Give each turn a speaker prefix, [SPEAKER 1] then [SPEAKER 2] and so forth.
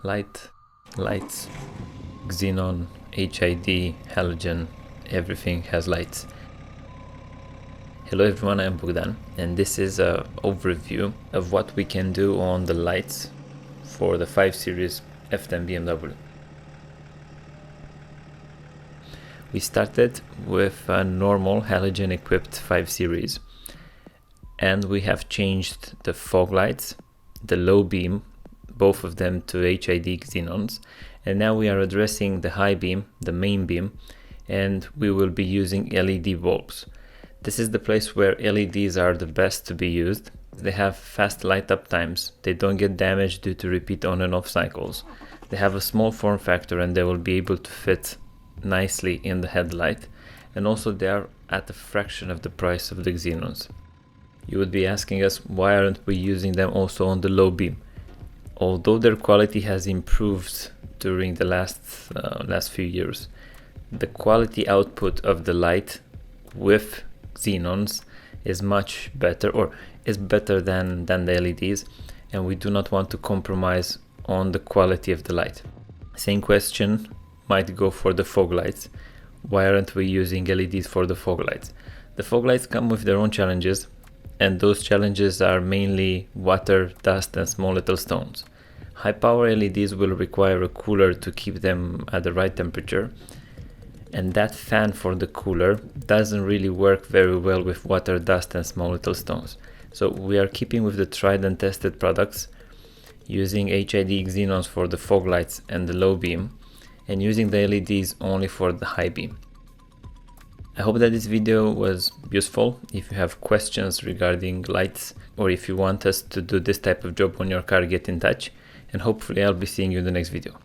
[SPEAKER 1] lights, Xenon, HID, Halogen, everything has lights. Hello everyone, I'm Bogdan, and this is an overview of what we can do on the lights for the 5 Series F10 BMW. We started with a normal halogen equipped 5 Series, and we have changed the fog lights, the low beam, both of them to HID Xenons, and now we are addressing the high beam, the main beam, and we will be using LED bulbs. This is the place where LEDs are the best to be used. They have fast light up times, they don't get damaged due to repeat on and off cycles. They have a small form factor and they will be able to fit nicely in the headlight, and also they are at a fraction of the price of the Xenons. You would be asking us, why aren't we using them also on the low beam? Although their quality has improved during the last few years, the quality output of the light with Xenons is much better, or is better than the LEDs, and we do not want to compromise on the quality of the light. Same question might go for the fog lights. Why aren't we using LEDs for the fog lights? The fog lights come with their own challenges, and those challenges are mainly water, dust and small little stones. High power LEDs will require a cooler to keep them at the right temperature, and that fan for the cooler doesn't really work very well with water, dust and small little stones. So we are keeping with the tried and tested products, using HID Xenons for the fog lights and the low beam, and using the LEDs only for the high beam. I hope that this video was useful. If you have questions regarding lights, or if you want us to do this type of job on your car, get in touch, and hopefully I'll be seeing you in the next video.